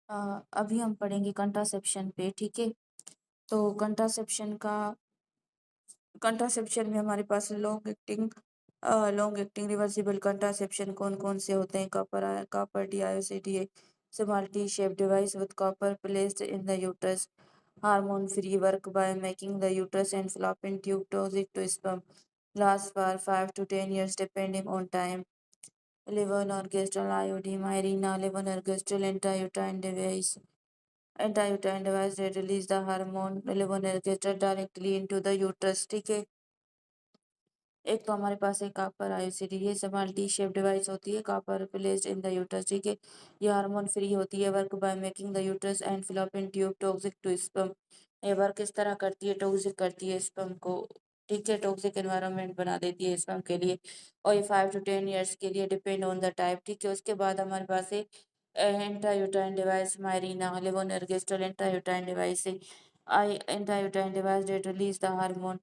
अभी हम पढ़ेंगे कंट्रासेप्शन पे, ठीक है। तो कंट्रासेप्शन में हमारे पास लॉन्ग एक्टिंग रिवर्सिबल कंट्रासेप्शन कौन कौन से होते हैं? Copper DIOCTA, small T shape device with copper placed in the uterus, hormone free, work by making the uterus and fallopian tube toxic to sperm, lasts for 5 to 10 years depending on time. Levonorgestrel IUD, Mirena, levonorgestrel anti-uterine device that release the hormone levonorgestrel directly into the uterus, ठीक है। एक तो हमारे पास है copper IUCD, ये small T shape device होती है, copper placed in the uterus, ठीक है। ये हार्मोन फ्री होती है, work by making the uterus and fallopian tube toxic to sperm. ये वर्क किस तरह करती है? टॉक्सिक करती है स्पर्म को, ठीक है, टॉक्सिक एनवायरनमेंट बना देती है स्पर्म के लिए। और ये 5 to 10 years के लिए डिपेंड ऑन द टाइप, ठीक है। उसके बाद हमारे पास है एंटायूटाइन डिवाइस, मायरीना लेवोनर्गिस्टल एंटायूटाइन डिवाइस है। I intrauterine device that release the hormone,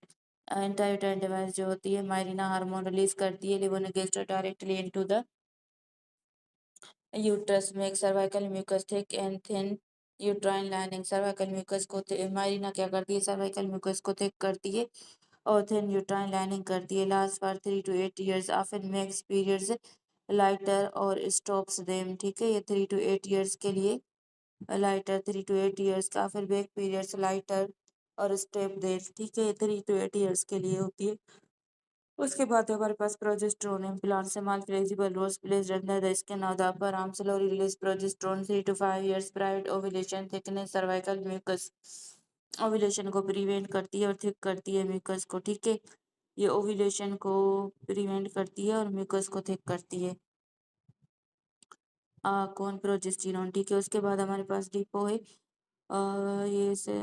intrauterine device जो होती है मायरीना हार्मोन रिलीज करती है levonorgestrel directly into the uterus में। Cervical mucus thick and thin uterine lining, cervical mucus को मायरीना क्या करती है? सर्वाइकल म्यूकस को थिक करती है और थिन यूट्राइन लाइनिंग करती है। Last for 3 to 8 years, often makes periods lighter और स्टॉप्स देम, ठीक है। ये 3 to 8 years के लिए लाइटर, 3 to 8 years का, फिर बैक पीरियड्स लाइटर और स्टेप दे, ठीक है। 3 to 8 years के लिए होती है। उसके बाद हमारे पास progesterone implant, small flexible rods placed under the skin of the upper arm, slowly release progesterone 3 to 5 years private ovulation, thickness cervical mucus, ovulation को प्रिवेंट करती है और थिक करती है म्यूकस को, ठीक है। ये ओव्यूलेशन को प्रिवेंट करती है और म्यूकस को थिक करती है। कौन? प्रोजेस्टेरोन, ठीक है। उसके बाद हमारे पास डिपो है। ये से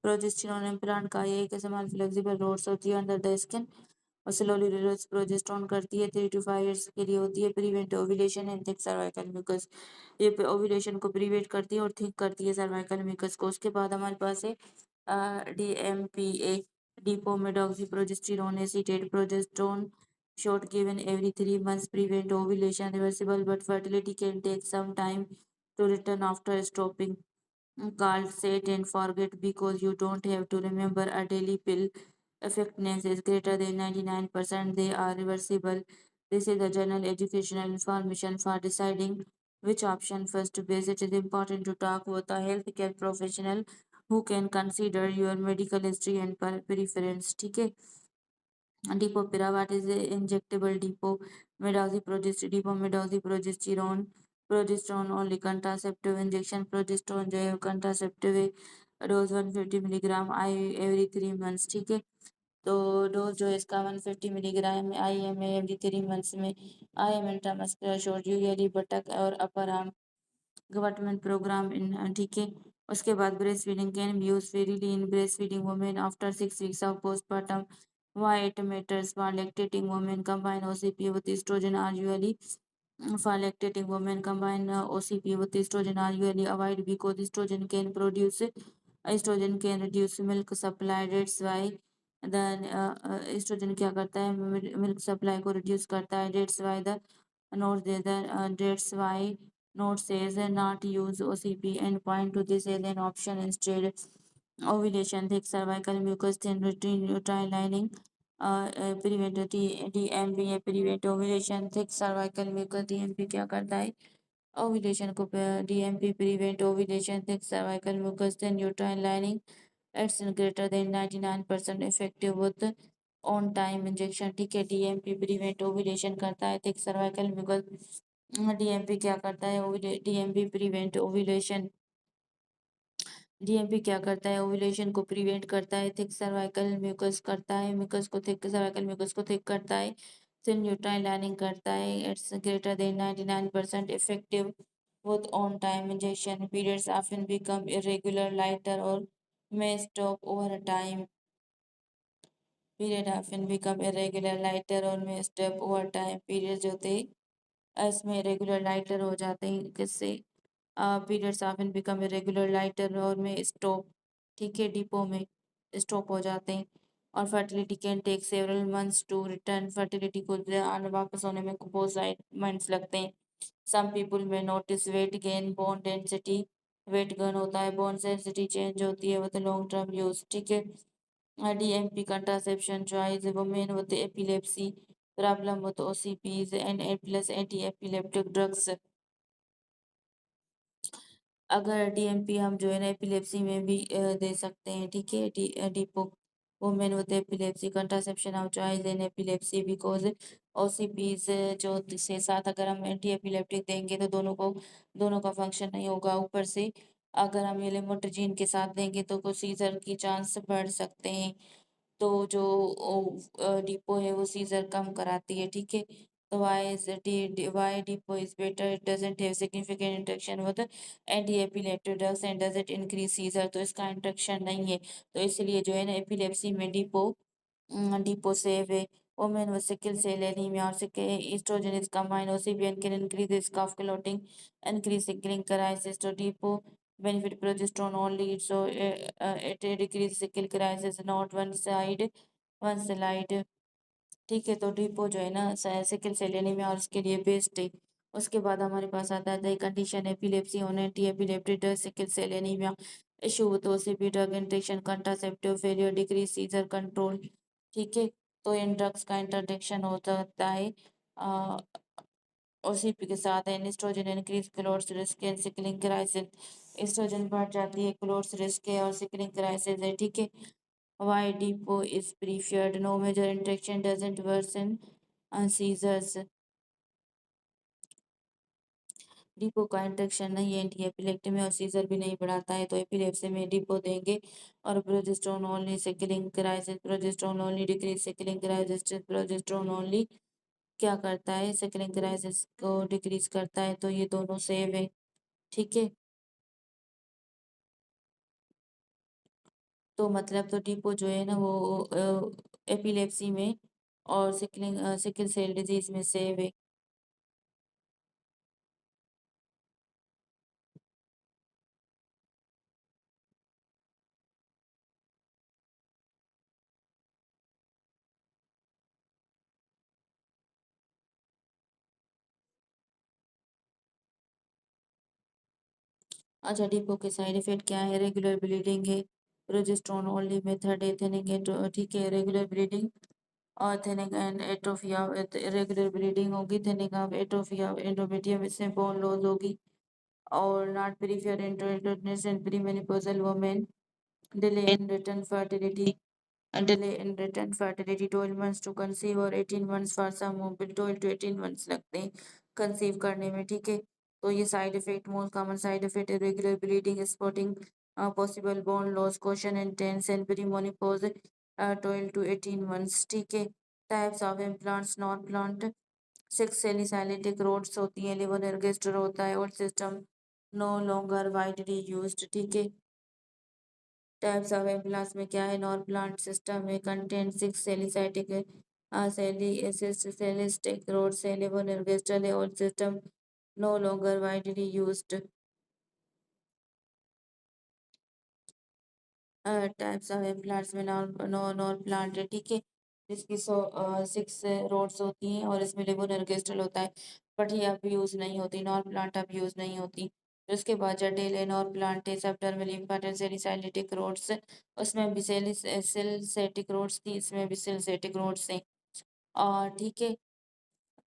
प्रोजेस्टेरोन इम्प्लांट का ये एक स्मॉल फ्लेक्सिबल रोड्स होती है अंडर द स्किन और स्लोली रिलीज प्रोजेस्टेरोन करती है, 3 to 5 years के लिए होती है। Prevent ovulation and thick cervical mucus, ये ओव्यूलेशन को प्रिवेंट करती है और थिक करती है सर्वाइकल म्यूकस को। उसके बाद हमारे पास है DMPA, depo medroxy progesterone acetate progesterone shot given every 3 months, prevent ovulation, reversible, but fertility can take some time to return after stopping. Called set and forget because you don't have to remember a daily pill. Effectiveness is greater than 99%. They are reversible. This is the general educational information for deciding which option first to base. It is important to talk with a healthcare professional who can consider your medical history and preference, ठीक है। Depopira, is the injectable depomedoxy progesterone only contraceptive injection, progesterone जो है contraceptive है, dose 150 mg आई every 3 months, ठीक है। तो dose जो है इसका 150 mg IM एवरी 3 months में। IM इंट्रामस्कुलर शॉट यूजुअली बटक और अपर आर्म गवर्नमेंट प्रोग्राम इन, ठीक है। उसके बाद breast feeding can be use freely in breast feeding women after 6 weeks of postmortem. Why it matters for lactating women, combine OCP with estrogen are usually for lactating women, combine OCP with estrogen are usually avoid because estrogen can reduce milk supply, that's why then estrogen क्या करता है? Milk supply को reduce करता है, that's why the note there that's why note says not use OCP and point to this as an option instead. Ovulation, thick cervical mucus, thin uterine lining, prevent DMPA prevent ovulation, thick cervical mucus। DMP क्या करता है? Ovulation को। DMP prevent ovulation, thick cervical mucus, thin uterine lining, it's greater than 99% effective with on time injection, ठीक है। DMP prevent ovulation करता है, thick cervical mucus. DMP क्या करता है? DMP प्रिवेंट ओव्यूलेशन, DMP क्या करता है? ओव्यूलेशन को प्रिवेंट करता है, थिक सर्वाइकल म्यूकस करता है, म्यूकस को थिक सर्वाइकल म्यूकस को थिक करता है, थिन यूट्राइन लाइनिंग करता है, it's greater than 99% effective with on time injection. Periods often become irregular lighter और may stop over time. Period often become irregular lighter और may stop over time. Periods जो थे इसमें regular lighter हो जाते हैं, किससे? Periods often become irregular lighter और में स्टॉप, ठीक है, डिपो में स्टॉप हो जाते हैं। और fertility can take several months to return, fertility को वापस होने में बहुत सारे मंथ्स लगते हैं। सम पीपल में notice weight gain, bone density weight gain होता है, बोन सेंसिटी चेंज होती है विद लॉन्ग टर्म यूज, ठीक है। DMP contraception choice, women with epilepsy problem with OCPs and plus anti-epileptic drugs। अगर DMP हम जो है ना एपिलेप्सी में भी दे सकते हैं, ठीक है। Depot women with epilepsy contraception of choice in epilepsy because OCPs जो से साथ अगर हम एंटी एपिलेप्टिक देंगे तो दोनों का फंक्शन नहीं होगा। ऊपर से अगर हम ये लेमोट्रिजीन के साथ देंगे तो कुछ सीजर की चांस बढ़ सकते हैं। तो जो डिपो है वो सीजर कम कराती है, ठीक है। तो why depot is better, it doesn't have significant interaction with anti epileptic drugs and does it increase seizure, तो इसका इंटरेक्शन नहीं है, तो इसलिए जो है ना एपिलेप्सी में डिपो सेव है। Women with sickle cell anemia or estrogen is combined OCPN can increase the risk of clotting, increase sickling crisis, तो depot benefit progesterone only, so it decrease sickle crisis, not one side, ठीक है। तो depot जो है ना sickle cell anaemia और उसके लिए बेस्ट है। उसके बाद हमारे पास आता है कंडीशन एपिलेप्सी होने anti epileptic drug sickle cell anaemia issue with OCP drug interaction contraceptive failure decrease seizure control, ठीक है। तो इन ड्रग्स का इंटरडेक्शन हो सकता है OCP के साथ है। Oestrogen increase clots risk and sickling crisis, oestrogen बढ़ जाती है, क्लोट्स रिस्क है और सिकलिंग क्राइसिस है, ठीक है। Why depot is preferred? No major interaction doesn't worsen seizures. Depot का इंटरेक्शन नहीं है एंटी एपिलेप्टी में और सीजर भी नहीं बढ़ाता है, तो एपिलेप्सी में डिपो देंगे। और progesterone only sickling crisis, progesterone only decrease sickling crisis, progesterone only क्या करता है सिकलिंग क्राइसिस को डिक्रीज करता है, तो ये दोनों सेव है, ठीक है। तो मतलब तो डिपो जो है ना वो एपिलेप्सी में और सिकल सेल डिजीज में सेव है। अच्छा, डिपो के साइड इफेक्ट क्या है? रेगुलर ब्लीडिंग है, प्रोजेस्टेरोन ओनली मेथड है, थिनिंग है, तो ठीक है। रेगुलर ब्लीडिंग और thinning and atrophy of, regular bleeding होगी, thinning of atrophy of endometrium, इसमें बोन लॉस होगी। और not prefer intense and premenopausal women, delay in return fertility, delay in return fertility 12 months to conceive और 18 months for some women, 12 to 18 months लगते हैं conceive करने में, ठीक है। तो ये side effect, most common side effect है regular bleeding, spotting, possible bone loss, question intense and premenopause 12 to 18 months, ठीक है। Types of implants, Norplant, six silastic rods होती है, लिवर एर्गेस्टर होता है, old system no longer widely used, ठीक है। Types of ambulance में क्या है? नॉन प्लांट सिस्टम में content six silastic silastic rod से लिवर निर्गेस्टल है और system no longer widely used. Types of implants में नॉन प्लांट है, ठीक है। जिसकी सिक्स रोड्स होती हैं और इसमें लिवर निर्गेस्टल होता है, बट ये अब यूज नहीं होती, नॉन प्लांट अब यूज नहीं होती। उसके बाद जडेल है, नॉन प्लांट है, सबडर्मल इम्पॉर्टेंट सेलिसाइलिटिक रोड्स, उसमें भी सेलिसेटिक रोड्स थी, इसमें भी सेलिसेटिक रोड्स हैं, और ठीक है।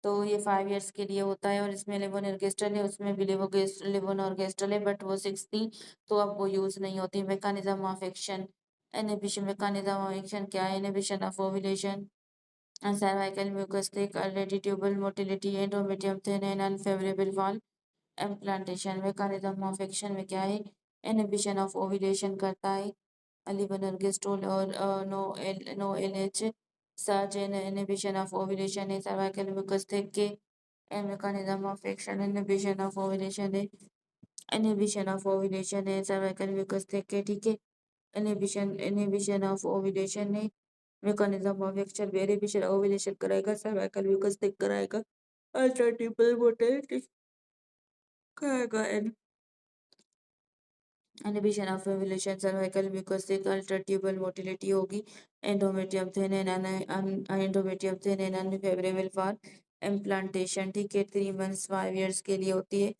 तो ये 5 इयर्स के लिए होता है और इसमें लेवोनिर्गेस्टल है, उसमें भी लेवोनॉर्गेस्टल है, बट वो 6 थी, तो अब वो यूज नहीं होती। Mechanism of action, inhibition, mechanism of action क्या है? Inhibition of ovulation, cervical mucus thick, early tubal motility, endometrium thin and unfavourable for implantation. Mechanism of action में क्या है? इनहिबिशन ऑफ ओव्यूलेशन करता है अलीबनर्गिस्टोल और no LH surge in inhibition of ovulation है सर्वाइकल म्यूकस थिक के। And mechanism of action inhibition of ovulation है, इनहिबिशन ऑफ ओव्यूलेशन है सर्वाइकल म्यूकस थिक के, ठीक है। इनहिबिशन ऑफ ओव्यूलेशन है, mechanism of action variation ovulation कराएगा, cervical mucus thick कराएगा, अल्टरनेटिव मोटिलिटी कराएगा। Inhibition of ovulation cervical mucus thick, altered tubal motility होगी, endometrium thin and unfavourable for implantation, ठीक है। 3 months 5 years के लिए होती है।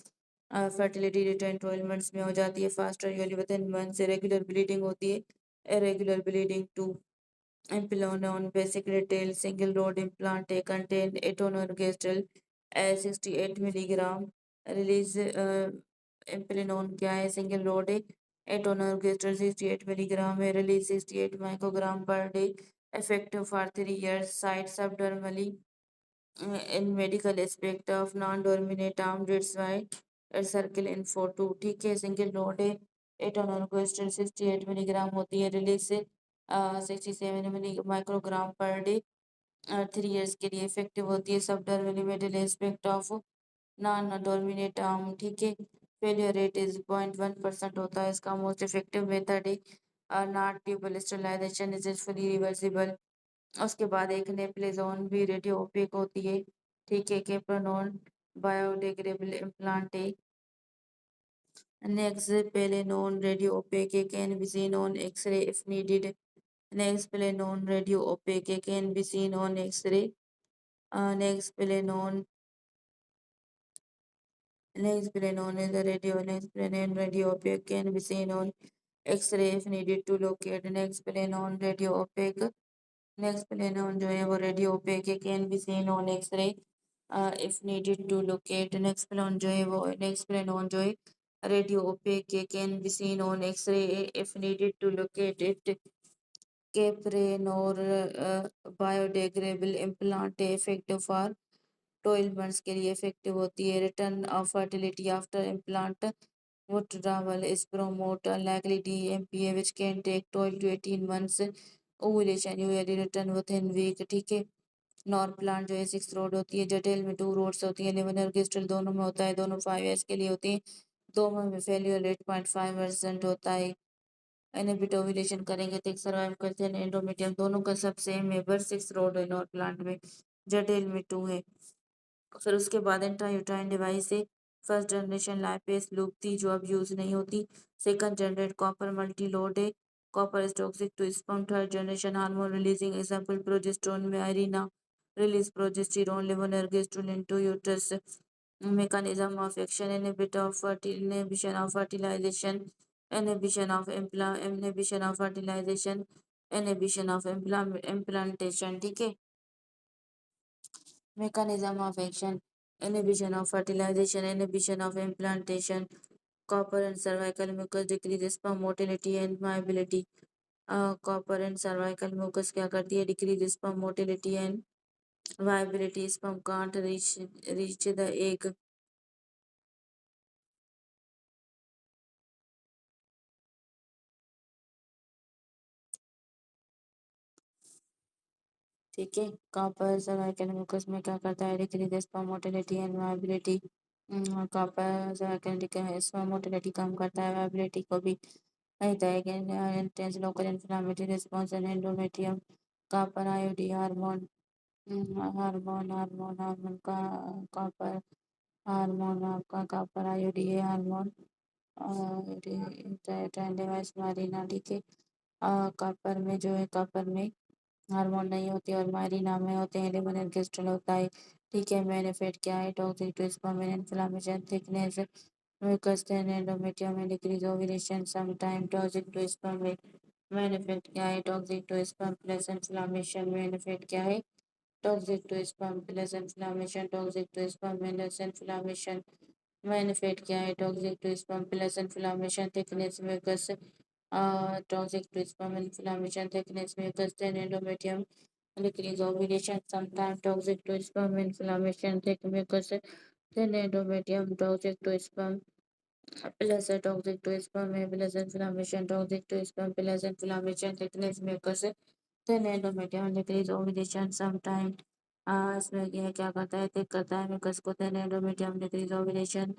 फर्टिलिटी रिटर्न 12 मंथ्स में हो जाती है, faster usually within months. Irregular bleeding होती है, irregular bleeding to Implanon basic retail single rod implant contain etonorgestrel 68 milligram release Implanon क्या है सिंगल रोड है etonorgestrel 68 milligram है release 68 microgram per day effective for 3 years site subdermally in medical aspect of non-dominant arm that's why it's circle info 2 ठीक है single road है एटोनोर्गोस्टेल 68 milligram होती है release से 67 माइक्रोग्राम पर डे 3 इयर्स के लिए इफेक्टिव होती है subdermally middle aspect of non dominate arm ठीक है फेलियर रेट इज 0.1% होता है इसका मोस्ट इफेक्टिव मेथड है not tubal sterilisation is fully reversible उसके बाद एक नेप्लेजोन भी रेडियो ओपेक होती है ठीक है केप्रोनोन बायोडिग्रेडेबल इम्प्लांट है Nexplanon radio opaque can be seen on X ray if needed Nexplanon radio opaque can be seen on X ray next pelenon next pelenon is the radio next pelenon radio opaque can be seen on x-ray if needed to locate next pelenon radio opaque next pelenon जो है वो radio opaque can be seen on x-ray if needed to locate next pelenon जो है वो next pelenon जो है radio opaque can be seen on x-ray if needed to locate it Caprenor biodegradable implant effective for 12 months के लिए effective होती है return of fertility after implant withdrawal is promote likely DMPA which can take 12 to 18 months ovulation usually return within week ठीक है nor plant जो है 6 road होती है जटिल में 2 रोड्स होती है लिवन और गिस्टल दोनों में होता है दोनों 5 years के लिए होती है दोनों में फेलियर रेट 0.5% होता है इनहिबिट ओव्यूलेशन करेंगे तो सर्वाइव करते हैं एंडोमेट्रियम दोनों का सब सेम है बस 6 रोड है नॉर प्लांट में जटिल में 2 है फिर उसके बाद इंट्रायूटाइन डिवाइस है फर्स्ट जनरेशन लाइपेस लूप थी जो अब यूज नहीं होती second generate copper multi load है copper is toxic to sperm third generation hormone releasing example progesterone में Mirena release progesterone levonorgestrel into uterus mechanism of action inhibition of fertilization inhibition of fertilization inhibition of implantation ठीक है mechanism of action inhibition of fertilization inhibition of implantation copper and cervical mucus decrease sperm motility and viability copper and cervical mucus क्या करती है decrease sperm motility and viability sperm can't reach the egg ठीक है copper cervical mucus में क्या करता है decrease sperm motility and viability copper cervical sperm motility कम करता है वायबिलिटी को भी रहता है intense local inflammatory response and endometrium copper IUD hormone hormone hormone hormone का कॉपर हार्मोन आपका कॉपर आयोडी है हार्मोन डिवाइस मारीना ठीक है कॉपर में जो है कॉपर में हार्मोन नहीं होते और मायरी नाम में होते हैं लिमोनल क्रिस्टल होता है ठीक है मैनिफेस्ट क्या है toxic to sperm inflammation thickness mucus then endometrium में decrease ovulation some time toxic to sperm में मैनिफेस्ट क्या है toxic to sperm plus inflammation manifest क्या है toxic to sperm plus inflammation toxic to sperm plus inflammation manifest क्या है toxic to sperm plus inflammation thickness mucus toxic to sperm inflammation thickness mucus then endometrium decrease ovulation sometimes toxic to sperm inflammation thick mucus then endometrium toxic to sperm plus toxic to sperm plus inflammation toxic to sperm plus inflammation thickness mucus then endometrium decrease ovulation sometimes इसमें यह क्या करता है thick करता है mucus को then endometrium decrease ovulation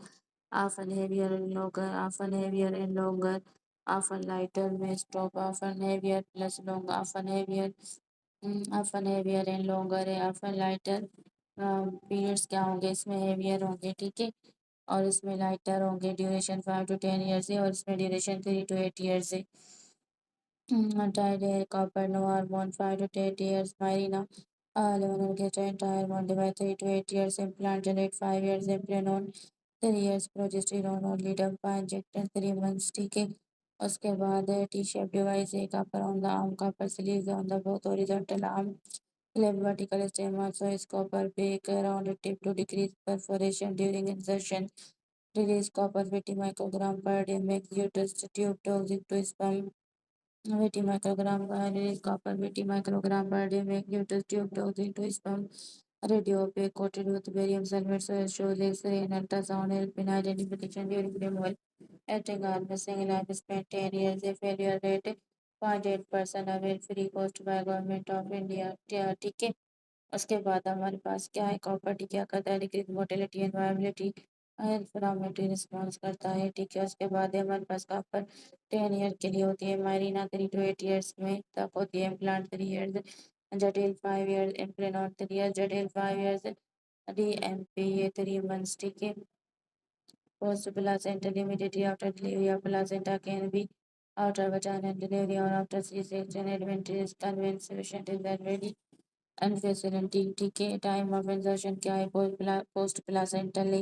often heavier and longer often heavier and longer often lighter may stop often heavier plus long often heavier often heavier and longer है often lighter periods क्या होंगे इसमें heavier होंगे ठीक है और इसमें लाइटर होंगे ड्यूरेशन 5 to 10 years है और इसमें ड्यूरेशन 3 to 8 years है tied है copper no hormone 5 to 8 years marina levonorgestrel entire hormone divide 3 to 8 years implant generate 5 years implanon 3 years progesterone और lead up by injector 3 months, ठीक है। उसके बाद टी शेप डिवाइस है, copper on the arm, copper sleeves on the both horizontal arm, left vertical stem also is copper beak round tip to decrease perforation during insertion, release copper 50 microgram per day, makes uterus tube toxic to sperm, 80 microgram release copper 50 microgram per day, make uterus tube toxic to sperm, radio opaque coated with barium sulfate, so it shows X-ray and ultrasound help in identification during removal. Acting arm missing lifespan 10 years, a failure rate 0.8% aware free cost by government of India, ठीक है। उसके बाद हमारे पास क्या है, copper T क्या करता है, decrease motility and viability, inflammatory response करता है, ठीक है। उसके बाद है हमारे पास कॉपर 10 ईयर के लिए होती है, मायरीना 3 to 8 years में तक होती है, इम्प्लांट 3 years, जटिल 5 years, इम्प्रेनॉन 3 years, जटिल 5 years, डी एम पी ये 3 months, ठीक है। Post placenta immediately after delivery of placenta can be after vaginal delivery or after C-section. Advantage convince patient is that ready and facility. TK time of insertion क्या है, post placental,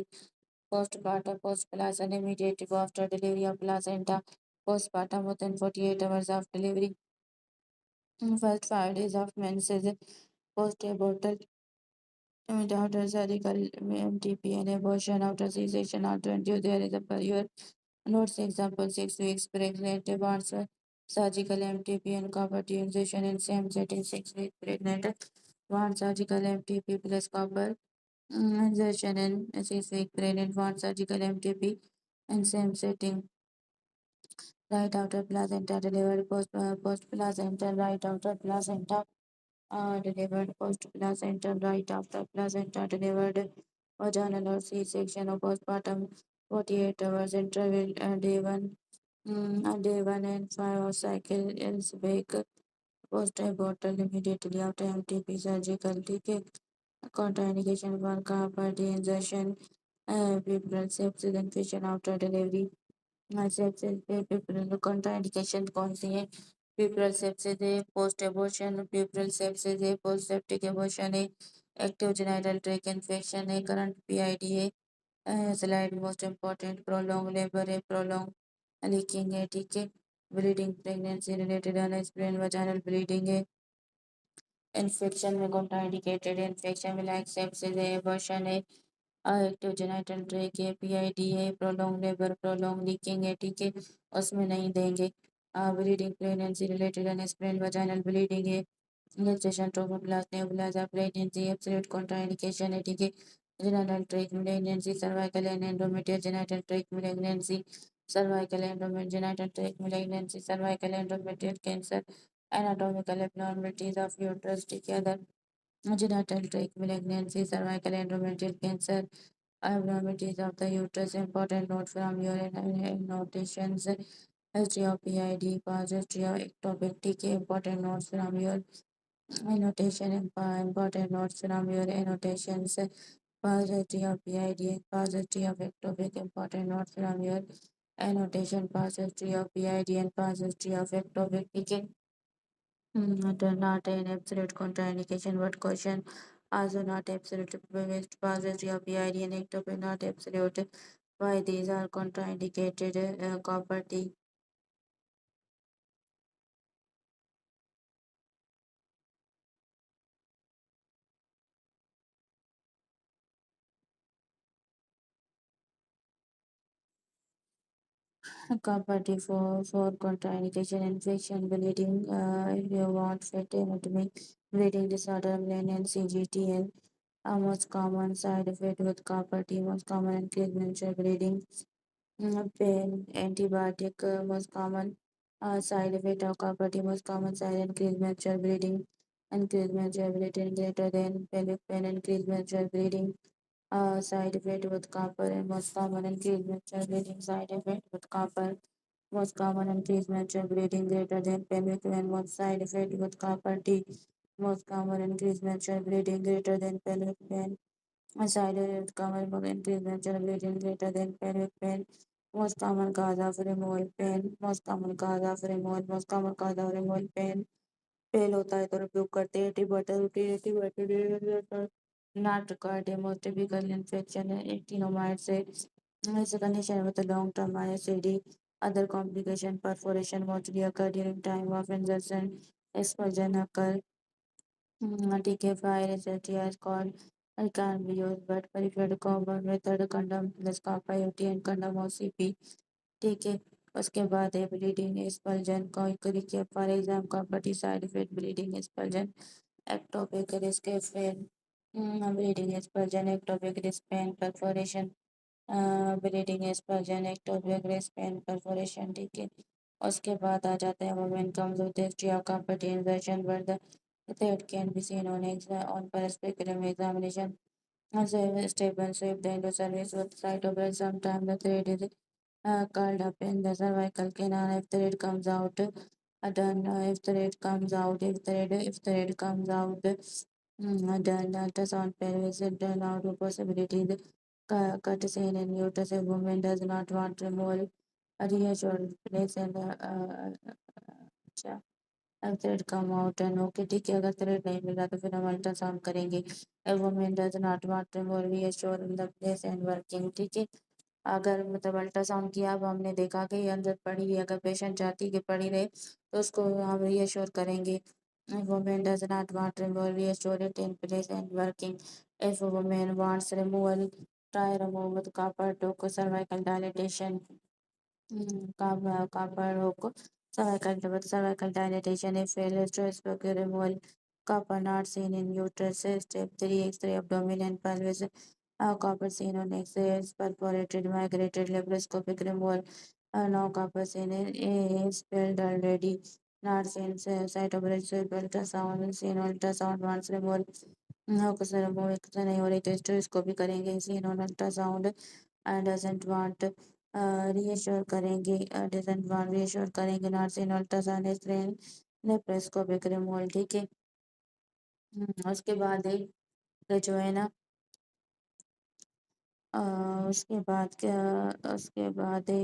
postpartum, post placenta immediately after delivery of placenta, postpartum within 48 hours of delivery, first 5 days of menses, post abortal after surgical MTP and abortion after C-section after induced there is a period. Notes example 6 weeks pregnant wants surgical MTP and copper injection in same setting, 6 weeks pregnant wants surgical MTP plus copper injection in 6 weeks pregnant wants surgical MTP in same setting, right after placenta delivered, post placenta, right after placenta delivered, post placenta, right after placenta delivered, vaginal or C-section or postpartum 48 hours interval, day 1 and 5 of cycle is bake, post bottle immediately after MTP surgical, ठीक है। Contraindication for copper injection, people sepsis infection after delivery, sepsis पे people contraindication कौन सी है, people sepsis है, post abortion people sepsis है, post septic abortion है, active genital tract infection है, current PID है, slide most important prolonged labor है, prolonged leaking है, ठीक है। Bleeding pregnancy related unexplained vaginal bleeding है, इन्फेक्शन में कॉन्ट्राइंडिकेटेड इन्फेक्शन में लाइक सेप्सिस है, एबॉर्शन है, एक्टिव जेनिटल ट्रैक है, पीआईडी है, प्रोलॉन्ग लेबर प्रोलॉन्ग लीकिंग है, ठीक है, उसमें नहीं देंगे। Bleeding pregnancy related unexplained vaginal bleeding है, gestation trophoblast nebulosa pregnancy absolute contraindication है, ठीक है। genital tract malignancy cervical and endometrial genital tract malignancy cervical endometrial genital tract malignancy cervical endometrial cancer anatomical abnormalities of uterus, ठीक है। other genital tract malignancy cervical endometrial cancer abnormalities of the uterus, important note from your annotations, history of PID, past history of ectopic, ठीक है। important notes from your annotation and important notes from your annotations, past history of PID, past history of ectopic, important notes from your annotation, past history of PID and past history of ectopic, ठीक है। Not an absolute contraindication, but caution also not absolute based past history of PID and ectopic, not absolute. Why these are contraindicated? Copper T. Copper T for contraindication, infection, bleeding, if you want fatty anatomy, bleeding disorder, and CGTN. Most common side effect with copper T, most common increase menstrual bleeding, pain, antibiotic, most common side effect of copper T, most common side increase menstrual bleeding, increase menstrual bleeding greater than pelvic pain, increase menstrual bleeding, side effect with copper, and most common increase menstrual bleeding side effect with copper, most common increase menstrual bleeding greater than pelvic pain, most side effect with copper T, most common increase menstrual bleeding greater than pelvic pain, side effect common increase menstrual bleeding greater than pelvic pain, most common cause of removal pain, most common cause of removal, most common cause of removal pain, fail होता है तो रिप्रूव करते हैं antibiotic not required है, most typical infection है एक्टिनोमाइड से It's a condition with a long-term ISAD. Other complication, perforation mostly occur during time of ingestion, expulsion occur. TK5 research is called it can be used, but preferred common method condom plus kappa UT and condom OCP. ठीक है। उसके बाद है bleeding expulsion कोई तरीके for exam का बटी side effect bleeding expulsion ectopic risk फिर bleeding expulsion ectopic risk pain perforation bleeding expulsion ectopic risk pain perforation ठीक है। उसके बाद आ जाता है women comes with history of complete insertion where the thread can be seen on perspective examination. Also, stable shape the endocervix with cytobel. Sometimes the thread is curled up in the cervical canal. If thread comes out, done. If thread comes out, if thread comes out, done. Ultrasound pelvis done out of possibilities. Cut seen in uterus. A woman does not want removal. Reassured place and अच्छा thread come out and okay ठीक है। अगर thread नहीं मिल रहा तो फिर हम ultrasound करेंगे। A woman does not want to remove reassure in the place and working ठीक है। अगर मतलब अल्ट्रासाउंड किया अब हमने देखा कि ये अंदर पड़ी है, अगर पेशेंट चाहती है कि पड़ी रहे तो उसको हम रीअश्योर करेंगे। Women does not want removal reassure it in place and working. If women wants removal try remove with copper hook cervical dilatation copper hook, cervical dilatation, if failure to stroke removal, copper not seen in uterus, step 3, X-ray abdomen and pelvis, copper seen on X-rays, perforated, migrated, laparoscopic removal, no copper seen is spelled already, not seen cytoplasmic ultrasound, seen ultrasound once removal, no कुछ removal नहीं हो रही तो हिस्टोस्कोपी करेंगे, seen on ultrasound and doesn't want reassure करेंगे doesn't want reassure करेंगे not in ultrasound screen laparoscopic removal ठीक है। उसके बाद है जो है ना उसके बाद क्या उसके बाद है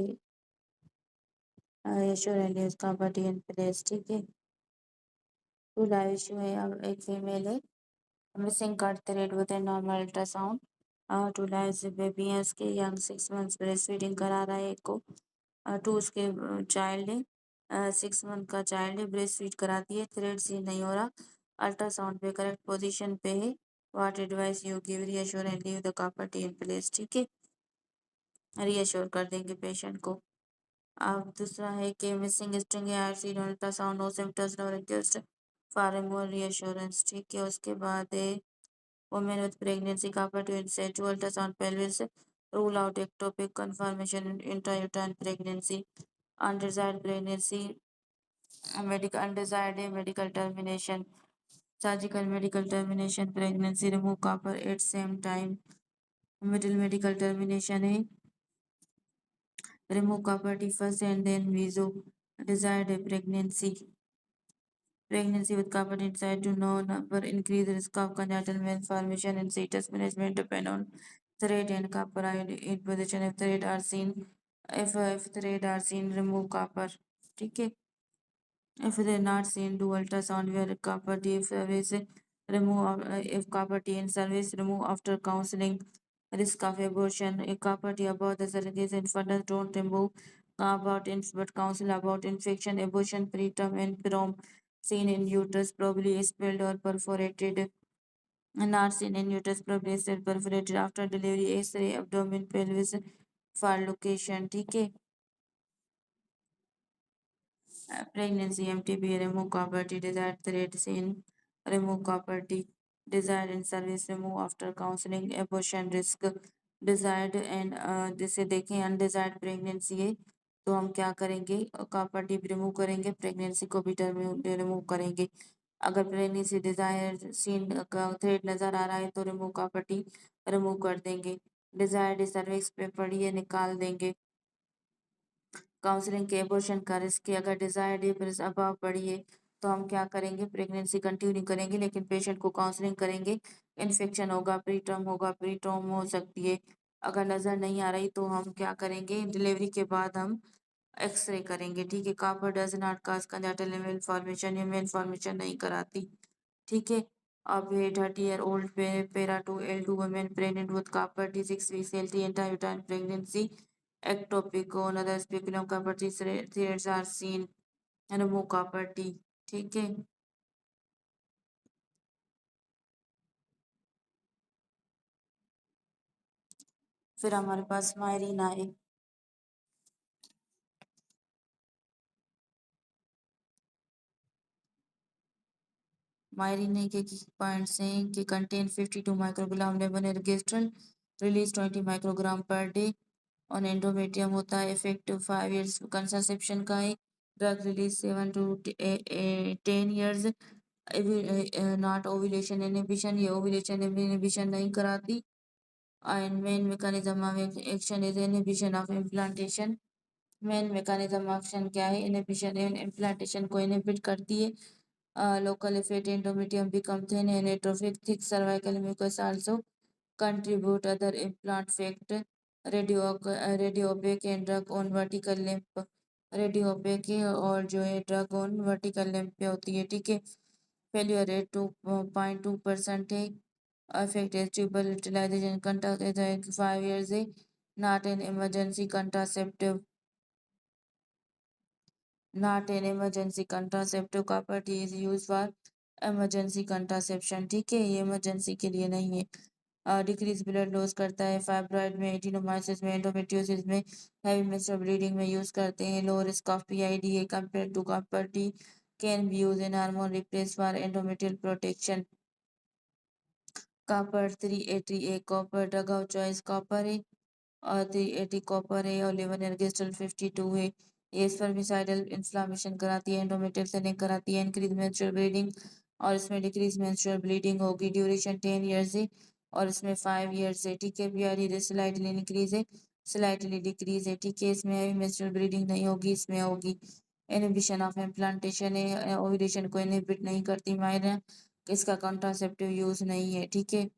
एश्योरेंस का बॉडी इन प्लेस ठीक है। टू लाइव इशू है अब एक फीमेल है missing card rate with normal ultrasound to live baby है उसके यंग 6 मंथ्स ब्रेस्ट फीडिंग करा रहा है एक को टू उसके चाइल्ड है 6 मंथ का चाइल्ड है ब्रेस्ट फीड कराती है थ्रेड सीन नहीं हो रहा अल्ट्रासाउंड पे करेक्ट पोजीशन पे है what advice you give reassure and leave the copper T in place ठीक है। रीअश्योर कर देंगे पेशेंट को। अब दूसरा है कि मिसिंग स्ट्रिंग है RC ultrasound no symptoms no request for more reassurance ठीक है। उसके बाद है women with pregnancy copper to insert to ultrasound pelvis rule out ectopic conformation in intrauterine pregnancy undesired pregnancy medical undesired medical termination surgical medical termination pregnancy remove copper at same time middle medical termination है remove copper T first and then viso desired pregnancy with copper inside to no number increase risk of congenital malformation and fetus management depend on thread and copper in position if thread are seen if thread are seen remove copper ठीक है। if they are not seen do ultrasound where copper T service remove if copper T in service remove after counseling risk of abortion if copper T about the surrogates and funders don't remove about but counsel about infection abortion preterm and prom seen in uterus probably spilled or perforated not seen in uterus probably spilled perforated after delivery x-ray abdomen pelvis for location ठीक है। pregnancy MTP remove copper T desired thread seen remove copper T desired in service remove after counseling abortion risk desired and जिसे देखें undesired pregnancy है तो हम क्या करेंगे copper T remove करेंगे प्रेगनेंसी को भी रिमूव करेंगे। अगर प्रेगनेंसी डिजायर सीन का थ्रेड नजर आ रहा है तो रिमूव कॉपर टी रिमूव कर देंगे। डिजायर्ड सर्विक्स पे पड़ी है निकाल देंगे। काउंसलिंग के एबॉर्शन का रिस्क है अगर डिजायर्ड अभाव पड़ी है तो हम क्या करेंगे प्रेगनेंसी कंटिन्यू करेंगे लेकिन पेशेंट को काउंसलिंग करेंगे। इन्फेक्शन होगा प्री टर्म हो सकती है। अगर नजर नहीं आ रही तो हम क्या करेंगे डिलीवरी के बाद हम एक्सरे करेंगे ठीक है। Copper does not cause congenital malformation नहीं कराती ठीक है। अब ये 30-year-old para 2 L2 women pregnant with copper T6 weeks healthy anti-uterine pregnancy ectopic another speculum copper T threads are seen and remove copper T। ठीक है। फिर हमारे पास मायरीन आए। मायरीन के पॉइंट्स हैं कि contain 52 microgram levonorgestrel release 20 microgram per day on endometrium होता है इफेक्टिव 5 इयर्स कंसंसेप्शन का है drug release 7 to 10 years not ovulation inhibition ये ओव्यूलेशन इनहिबिशन नहीं कराती and main mechanism of action is inhibition of implantation। Main mechanism of action क्या है inhibition implantation को इनहिबिट करती है local effect endometrium become thin and atrophic thick cervical mucus also contribute other implant fact radiopaque and drug on vertical lymph radiopaque और जो है drug on vertical lymph पे होती है ठीक है फेल्यूर रेट 2.2% है effective tubal utilization contact is like 5 years not an emergency contraceptive property is used for emergency contraception ठीक है ये इमरजेंसी के लिए नहीं है डिक्रीज ब्लड लॉस करता है फाइब्रॉइड में एडिनोमाइसिस में एंडोमेट्रियोसिस में हैवी मेंस्ट्रुअल ब्लीडिंग में यूज करते हैं लो रिस्क ऑफ पीआईडी है compare to copper T can be use in hormone replace for endometrial protection copper 380 एक copper drug of choice copper है और 380 कॉपर है और लिवर एर्गेस्ट्रल 52 है ये स्पर्मिसाइडल इन्फ्लामेशन कराती है एंडोमेट्रियल थिनिंग कराती है इंक्रीज मेंस्ट्रुअल ब्लीडिंग और इसमें डिक्रीज मेंस्ट्रुअल ब्लीडिंग होगी ड्यूरेशन 10 इयर्स है और इसमें 5 इयर्स है ठीक है पीआरडी स्लाइटली इंक्रीज है स्लाइटली डिक्रीज है ठीक है इसमें हैवी मेंस्ट्रुअल ब्लीडिंग नहीं होगी इसमें होगी इनहिबिशन ऑफ इम्प्लांटेशन है ओव्यूलेशन को इनहिबिट नहीं करती मायरा इसका कॉन्ट्रासेप्टिव यूज नहीं है ठीक है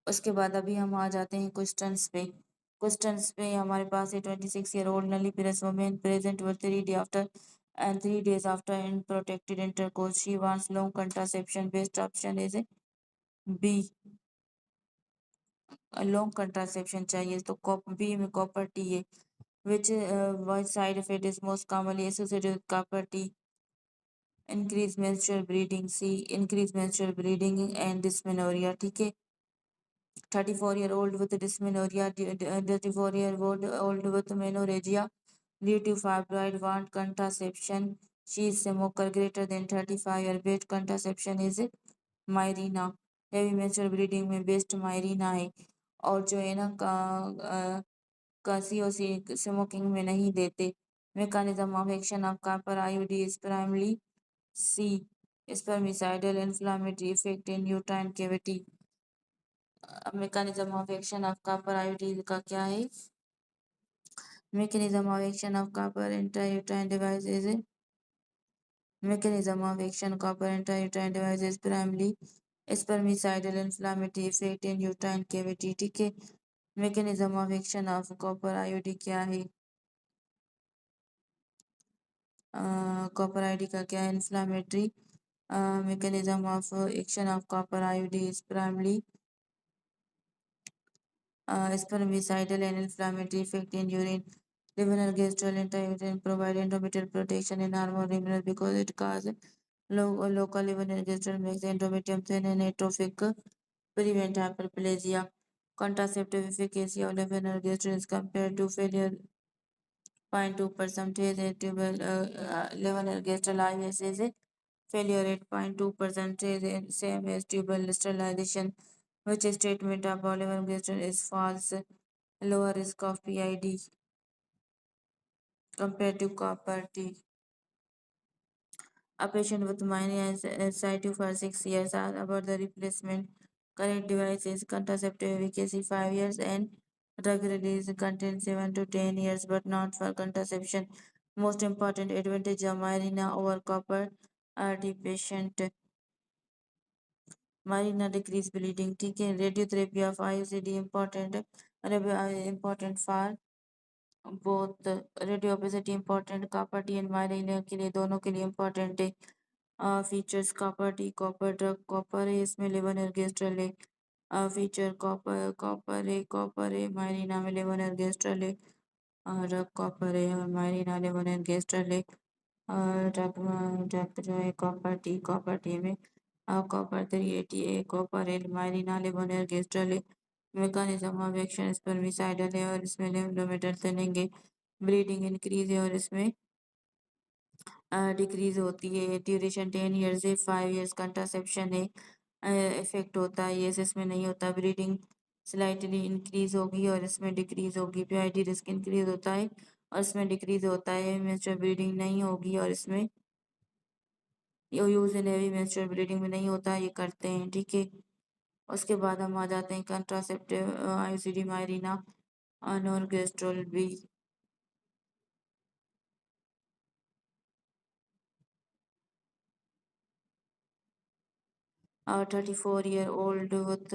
उसके बाद अभी हम आ जाते हैं क्वेश्चंस पे क्वेश्चंस पे हमारे पास है 26-year-old नली पिरस women present with 3 day after and 3 days after in protected intercourse she wants long contraception best option is B long contraception चाहिए तो बी में कॉपर टी है which side effect is most commonly associated with copper tea increase menstrual bleeding C increase menstrual bleeding and dysmenorrhea ठीक है 34-year-old with dysmenorrhea 34-year-old with menorrhagia due to fibroid want contraception she is smoker greater than 35 year best contraception is Mirena heavy menstrual bleeding में best Mirena है और जो है ना कासी smoking में नहीं देते mechanism of action of copper IUD is primary C spermicidal inflammatory effect in uterine cavity mechanism of action of copper IUD का क्या है mechanism of action of copper intrauterine devices mechanism of action copper intrauterine devices primarily spermicidal inflammatory effect in uterine cavity ठीक है mechanism of action of copper iod क्या है copper iod का क्या है inflammatory mechanism of action of copper iod is primarily spermicidal and inflammatory effect in urine liver gastroenteritis provide endometrial protection in hormone repair because it causes local liver gastroenteritis makes endometrium thin and atrophic prevent hyperplasia contraceptive efficacy of liver gastroenteritis compared to failure 0.2% liver gastroenteritis is failure rate 0.2% same as tubal sterilization which statement of liver gastroenteritis is false lower risk of PID compared to copper T. A patient with minor SIT for 6 years asked about the replacement. Correct device is contraceptive efficacy 5 years and drug release contains 7 to 10 years but not for contraception. Most important advantage of Mirena over copper RT patient. Mirena decrease bleeding. ठीक है radiotherapy of IUCD important for both radiopacity important copper T and Mirena के लिए दोनों के लिए important है features copper T copper drug copper है इसमें 11 एर्गेस्ट्रल है। फीचर कॉपर है मायरीना में 11 एर्गेस्ट्रल है। ड्रग कॉपर है और मायरीना 11 एर्गेस्ट्रल है। ड्रग ड्रग जो है कॉपर टी में कॉपर 380 है कॉपर है मायरीना 11 एर्गेस्ट्रल है। मैकेनिज्म ऑफ एक्शन स्पर्मिसाइडल है और इसमें लिम्फोमेटल तनेंगे ब्लीडिंग इंक्रीज है और इसमें डिक्रीज होती है। ड्यूरेशन 10 ईयर्स है 5 ईयर्स कंट्रासेप्शन है इफेक्ट होता है ये इसमें नहीं होता। ब्रीडिंग स्लाइटली इंक्रीज होगी और इसमें डिक्रीज होगी। पीआईडी रिस्क इंक्रीज होता है और इसमें डिक्रीज होता है। मेंस्ट्रुअल ब्लीडिंग नहीं होगी और इसमें use in heavy menstrual bleeding में नहीं होता ये करते हैं ठीक है। उसके बाद हम आ जाते हैं contraceptive ICD Mirena norgestrel B 34 year old with